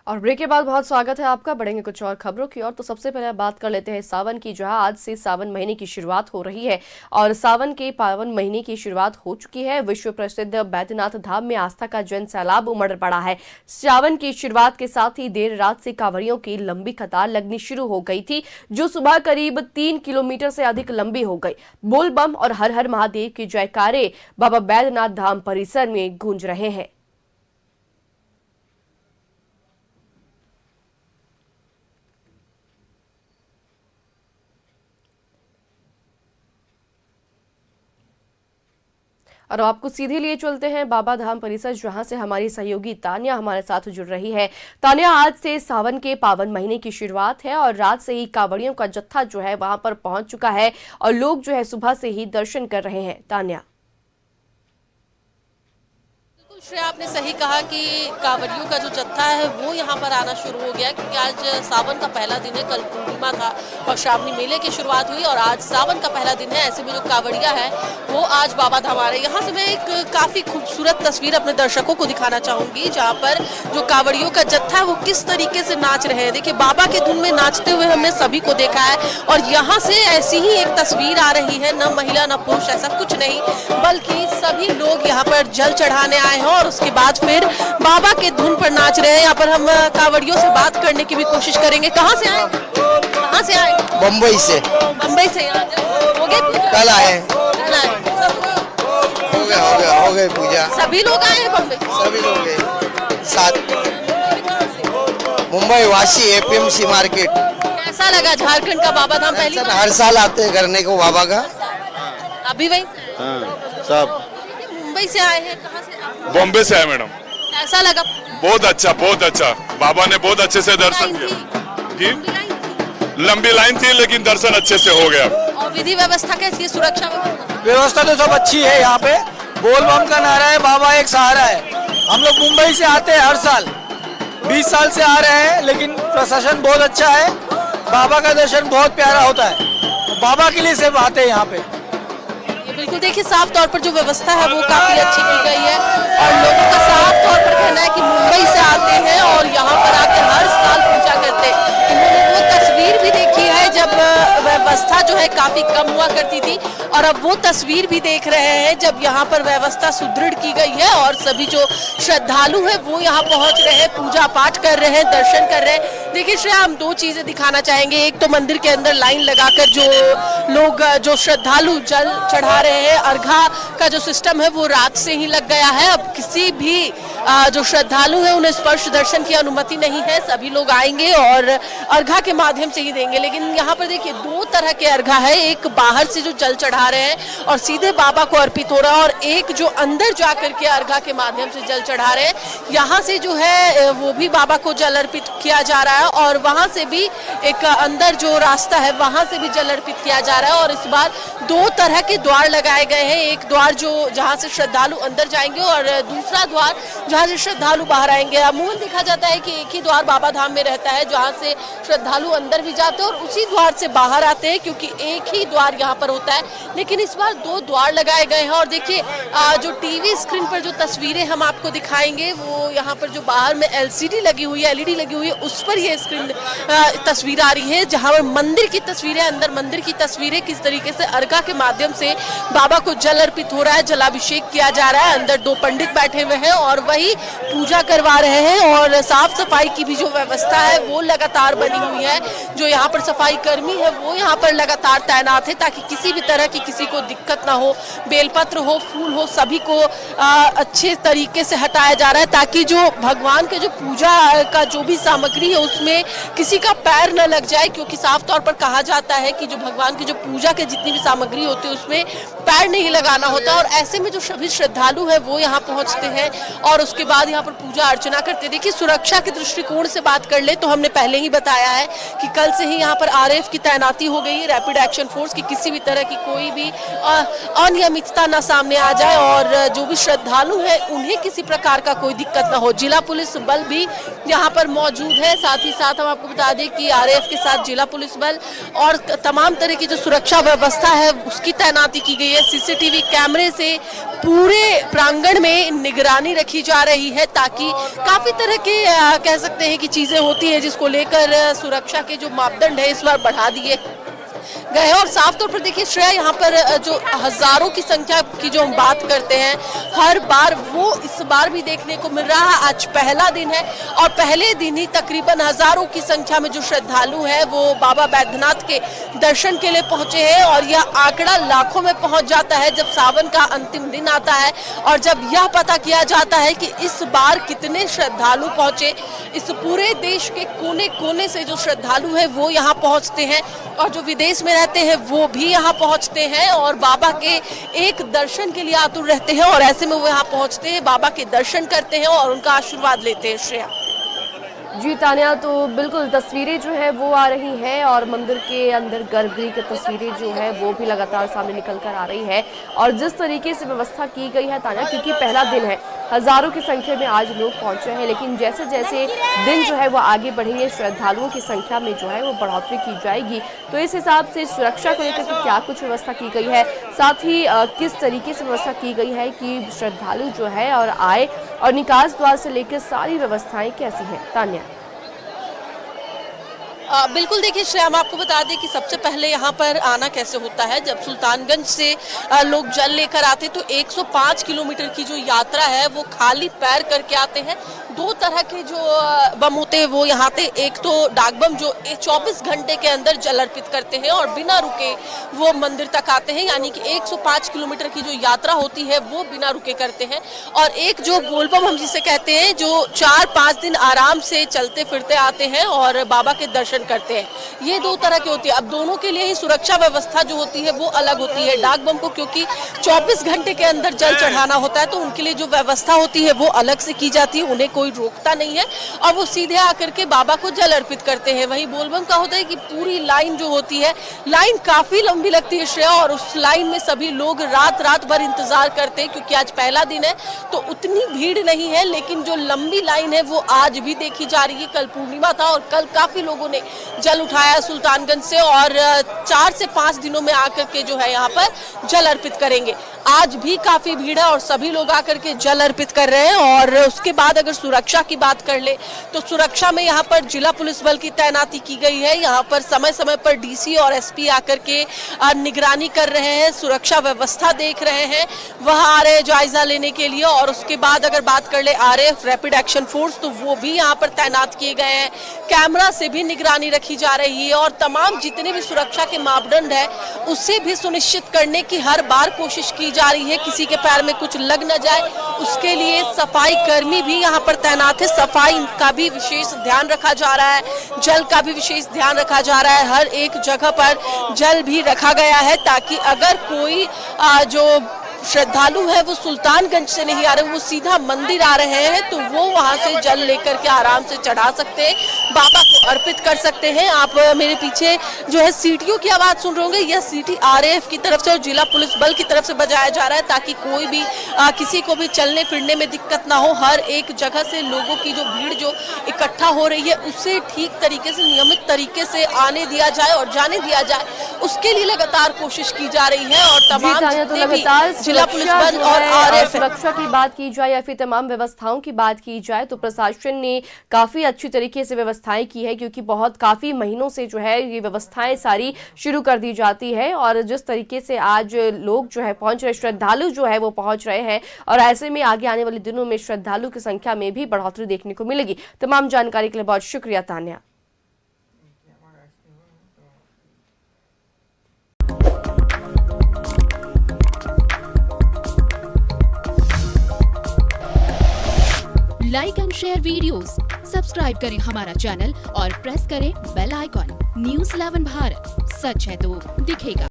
और ब्रेक के बाद बहुत स्वागत है आपका। बढ़ेंगे कुछ और खबरों की ओर। तो सबसे पहले बात कर लेते हैं सावन की, जो है आज से सावन महीने की शुरुआत हो रही है और सावन के पावन महीने की शुरुआत हो चुकी है। विश्व प्रसिद्ध बैद्यनाथ धाम में आस्था का जन सैलाब उमड़ पड़ा है। सावन की शुरुआत के साथ ही देर रात से कांवड़ियों की लंबी कतार लगनी शुरू हो गई थी, जो सुबह करीब 3 किलोमीटर से अधिक लंबी हो गई। बोल बम और हर हर महादेव के जयकारे बाबा बैद्यनाथ धाम परिसर में गूंज रहे हैं। और आपको सीधे लिए चलते हैं बाबा धाम परिसर, जहां से हमारी सहयोगी तानिया हमारे साथ जुड़ रही है। तानिया, आज से सावन के पावन महीने की शुरुआत है और रात से ही कांवड़ियों का जत्था जो है वहां पर पहुंच चुका है और लोग जो है सुबह से ही दर्शन कर रहे हैं। तानिया, श्रेया, आपने सही कहा कि कांवड़ियों का जो जत्था है वो यहाँ पर आना शुरू हो गया, क्योंकि आज सावन का पहला दिन है। कल पूर्णिमा था और श्रावणी मेले की शुरुआत हुई और आज सावन का पहला दिन है। ऐसे में जो कांवड़िया है वो आज बाबा धाम आ रहे हैं। यहाँ से मैं एक काफी खूबसूरत तस्वीर अपने दर्शकों को दिखाना चाहूंगी, जहाँ पर जो कांवड़ियों का जत्था है वो किस तरीके से नाच रहे हैं। देखिए, बाबा के धुन में नाचते हुए हमने सभी को देखा है और यहाँ से ऐसी ही एक तस्वीर आ रही है, न महिला न पुरुष, ऐसा कुछ नहीं, बल्कि सभी लोग यहाँ पर जल चढ़ाने आए हैं और उसके बाद फिर बाबा के धुन पर नाच रहे हैं। यहाँ पर हम कांवड़ियों से बात करने की भी कोशिश करेंगे। कहाँ से आए? कहाँ से आए? बम्बई से। बम्बई से हो गए? कल आए। हो गए पूजा। सभी लोग आए हैं बम्बई? सभी लोग गए साथ। मुंबई वासी, एपीएमसी मार्केट। कैसा लगा झारखंड का बाबा धाम? पहली बार? हर साल आते हैं करने को बाबा का। अभी वही सब मुंबई से आए हैं? कहाँ से? बॉम्बे से आए मैडम। कैसा लगा? बहुत अच्छा, बहुत अच्छा। बाबा ने बहुत अच्छे से दर्शन किया जी। लंबी लाइन थी लेकिन दर्शन अच्छे से हो गया। और विधि व्यवस्था कैसी है? सुरक्षा व्यवस्था तो सब अच्छी है। यहाँ पे बोल बम का नारा है, बाबा एक सहारा है। हम लोग मुंबई से आते हैं हर साल, 20 साल से आ रहे हैं, लेकिन प्रशासन बहुत अच्छा है। बाबा का दर्शन बहुत प्यारा होता है। बाबा के लिए सिर्फ आते हैं यहाँ पे। बिल्कुल, देखिए साफ तौर पर जो व्यवस्था है वो काफी अच्छी की गई है और लोगों का साफ तौर पर कहना है कि मुंबई से आते हैं और यहाँ पर आकर हर साल पूजा करते हैं। इन्होंने वो तस्वीर भी देखी है जब व्यवस्था जो है काफी कम हुआ करती थी और अब वो तस्वीर भी देख रहे हैं जब यहाँ पर व्यवस्था सुदृढ़ की गई है और सभी जो श्रद्धालु है वो यहाँ पहुंच रहे हैं, पूजा पाठ कर रहे हैं, दर्शन कर रहे हैं। देखिए श्रेया, हम दो चीजें दिखाना चाहेंगे। एक तो मंदिर के अंदर लाइन लगाकर जो लोग, जो श्रद्धालु जल चढ़ा रहे हैं, अर्घा का जो सिस्टम है वो रात से ही लग गया है। अब किसी भी जो श्रद्धालु है उन्हें स्पर्श दर्शन की अनुमति नहीं है। सभी लोग आएंगे और अर्घा के माध्यम से ही देंगे। लेकिन यहाँ पर देखिए दो तरह के अर्घा है, एक बाहर से जो जल चढ़ा रहे हैं और सीधे बाबा को अर्पित हो रहा है, और एक जो अंदर जाकर के अर्घा के माध्यम से जल चढ़ा रहे हैं। यहाँ से जो है वो भी बाबा को जल अर्पित किया जा रहा है और वहां से भी एक अंदर जो रास्ता है वहां से भी जल अर्पित किया जा रहा है। और इस बार दो तरह के द्वार लगाए गए हैं, एक द्वार जो जहां से श्रद्धालु अंदर जाएंगे और दूसरा द्वार जहां से श्रद्धालु बाहर आएंगे। अमूमन देखा जाता है कि एक ही द्वार बाबा धाम में रहता है जहां से श्रद्धालु अंदर भी जाते हैं और उसी द्वार से बाहर आते हैं, क्योंकि एक ही द्वार यहाँ पर होता है। लेकिन इस बार दो द्वार लगाए गए हैं और देखिए जो टीवी स्क्रीन पर जो तस्वीरें हम आपको दिखाएंगे वो यहाँ पर जो बाहर में LCD लगी हुई है, LED लगी हुई है, उस पर ये स्क्रीन तस्वीर आ रही है जहाँ पर मंदिर की तस्वीरें, अंदर मंदिर की तस्वीरें, किस तरीके से अर्घा के माध्यम से बाबा को जल अर्पित हो रहा है, जलाभिषेक किया जा रहा है। अंदर दो पंडित बैठे हुए हैं और वही पूजा करवा रहे हैं और साफ सफाई की भी जो व्यवस्था है वो लगातार बनी हुई है। जो यहाँ पर सफाई कर्मी है वो यहाँ पर लगातार तैनात है ताकि किसी भी तरह की किसी को दिक्कत ना हो। बेलपत्र हो, फूल हो, सभी को अच्छे तरीके से हटाया जा रहा है ताकि जो भगवान के जो पूजा का जो भी सामग्री है उसमें किसी का पैर न लग जाए, क्योंकि साफ तौर पर कहा जाता है कि जो भगवान की जो पूजा के जितनी भी सामग्री होती है उसमें पैर नहीं लगाना होता। और ऐसे में जो सभी श्रद्धालु है वो यहाँ पहुंचते हैं और उसके बाद यहाँ पर पूजा अर्चना करते हैं। देखिए, सुरक्षा के दृष्टिकोण से बात कर ले तो हमने पहले ही बताया है कि कल से ही यहाँ पर RF की तैनाती हो गई है, रैपिड एक्शन फोर्स की, किसी भी तरह की कोई भी अनियमितता ना सामने आ जाए और जो भी श्रद्धालु है उन्हें किसी प्रकार का कोई दिक्कत ना हो। जिला पुलिस बल भी यहाँ पर मौजूद है, साथ ही ही साथ हम आपको बता दें कि आरएएफ के साथ जिला पुलिस बल और तमाम तरह की जो सुरक्षा व्यवस्था है उसकी तैनाती की गई है। सीसीटीवी कैमरे से पूरे प्रांगण में निगरानी रखी जा रही है ताकि काफी तरह के कह सकते हैं कि चीजें होती है जिसको लेकर सुरक्षा के जो मापदंड है इस बार बढ़ा दिए गए। और साफ तौर पर देखिए श्रेया, यहाँ पर जो हजारों की संख्या की जो हम बात करते हैं हर बार वो इस बार भी देखने को मिल रहा है। आज पहला दिन है और पहले दिन ही तकरीबन हजारों की संख्या में जो श्रद्धालु हैं वो बाबा बैद्यनाथ के दर्शन के लिए पहुंचे हैं और यह आंकड़ा लाखों में पहुंच जाता है जब सावन का अंतिम दिन आता है और जब यह पता किया जाता है कि इस बार कितने श्रद्धालु पहुंचे। इस पूरे देश के कोने कोने से जो श्रद्धालु है वो यहाँ पहुंचते हैं और जो विदेश में रहते हैं वो भी यहाँ पहुंचते हैं और बाबा के एक दर्शन के लिए आतुर रहते हैं और ऐसे में वो यहाँ पहुंचते हैं, बाबा के दर्शन करते हैं और उनका आशीर्वाद लेते हैं। श्रेया जी तान्या, तो बिल्कुल तस्वीरें जो है वो आ रही हैं और मंदिर के अंदर गर्भगृह की तस्वीरें जो है वो भी लगातार सामने निकल कर आ रही है और जिस तरीके से व्यवस्था की गई है तान्या, क्योंकि पहला दिन है, हजारों की संख्या में आज लोग पहुंचे हैं, लेकिन जैसे जैसे दिन जो है वो आगे बढ़ेंगे श्रद्धालुओं की संख्या में जो है वो बढ़ोतरी की जाएगी। तो इस हिसाब से सुरक्षा को लेकर के क्या कुछ व्यवस्था की गई है, साथ ही किस तरीके से व्यवस्था की गई है कि श्रद्धालु जो है और आए और निकास द्वार से लेकर सारी व्यवस्थाएं कैसी हैं तान्या? बिल्कुल देखिए श्रेया, हम आपको बता दें कि सबसे पहले यहाँ पर आना कैसे होता है। जब सुल्तानगंज से लोग जल लेकर आते तो 105 किलोमीटर की जो यात्रा है वो खाली पैर करके आते हैं। दो तरह के जो बम होते हैं वो यहाँ पे, एक तो डाक बम जो 24 घंटे के अंदर जल अर्पित करते हैं और बिना रुके वो मंदिर तक आते हैं, यानी कि 105 किलोमीटर की जो यात्रा होती है वो बिना रुके करते हैं। और एक जो बोल बम हम जिसे कहते हैं जो 4-5 दिन आराम से चलते फिरते आते हैं और बाबा के दर्शन करते हैं। ये दो तरह की होती है। अब दोनों के लिए ही सुरक्षा व्यवस्था जो होती है वो अलग होती है। डाक बम को क्योंकि 24 घंटे के अंदर जल चढ़ाना होता है तो उनके लिए जो व्यवस्था होती है वो अलग से की जाती है, उन्हें कोई रोकता नहीं है और वो सीधे आकर के बाबा को जल अर्पित करते हैं। वहीं बोलबम का होता है कि पूरी लाइन जो होती है, लाइन काफी लंबी लगती है श्रेया, और उस लाइन में सभी लोग रात भर इंतजार करते हैं क्योंकि आज पहला दिन है तो उतनी भीड़ नहीं है, लेकिन जो लंबी लाइन है वो आज भी देखी जा रही है। कल पूर्णिमा था और कल काफी लोगों ने जल उठाया सुल्तानगंज से और 4 से 5 दिनों में आकर के जो है यहाँ पर जल अर्पित करेंगे। आज भी काफी भीड़ है और सभी लोग आकर के जल अर्पित कर रहे हैं। और उसके बाद अगर सुरक्षा की बात कर ले तो सुरक्षा में यहाँ पर जिला पुलिस बल की तैनाती की गई है। यहाँ पर समय समय पर डीसी और एसपी आकर के निगरानी कर रहे हैं, सुरक्षा व्यवस्था देख रहे हैं, वह आ रहे हैं जायजा लेने के लिए। और उसके बाद अगर बात कर ले आरएएफ रैपिड एक्शन फोर्स तो वो भी यहाँ पर तैनात किए गए हैं, कैमरा से भी निगरानी रखी जा रही है और तमाम जितने भी सुरक्षा के मापदंड है उसे भी सुनिश्चित करने की हर बार कोशिश की जा रही है, किसी के पैर में कुछ लग न जाए। उसके लिए सफाई कर्मी भी यहाँ पर तैनात है, सफाई का भी विशेष ध्यान रखा जा रहा है, जल का भी विशेष ध्यान रखा जा रहा है। हर एक जगह पर जल भी रखा गया है ताकि अगर कोई जो श्रद्धालु है वो सुल्तानगंज से नहीं आ रहे, वो सीधा मंदिर आ रहे हैं तो वो वहां से जल लेकर के आराम से चढ़ा सकते हैं, बाबा को अर्पित कर सकते हैं। आप मेरे पीछे जो है सीटियों की आवाज सुन रहे होंगे, यह सीटी आरएएफ की तरफ से और जिला पुलिस बल की तरफ से बजाया जा रहा है ताकि कोई भी किसी को भी चलने फिरने में दिक्कत ना हो। हर एक जगह से लोगों की जो भीड़ जो इकट्ठा हो रही है उसे ठीक तरीके से, नियमित तरीके से आने दिया जाए और जाने दिया जाए, उसके लिए लगातार कोशिश की जा रही है। और तमाम जितने भी जिला पुलिस बल और आरएएफ सुरक्षा की बात की जाए या फिर तमाम व्यवस्थाओं की बात की जाए तो प्रशासन ने काफी अच्छी तरीके से व्यवस्थाएं की है, क्योंकि काफी महीनों से जो है ये व्यवस्थाएं सारी शुरू कर दी जाती है। और जिस तरीके से आज लोग जो है पहुंच रहे, श्रद्धालु जो है वो पहुंच रहे हैं और ऐसे में आगे आने वाले दिनों में श्रद्धालु की संख्या में भी बढ़ोतरी देखने को मिलेगी। तमाम जानकारी के लिए बहुत शुक्रिया Tanya. Like and share videos, subscribe करें हमारा चैनल और प्रेस करें बेल आइकॉन। न्यूज़ 11 भारत, सच है तो दिखेगा।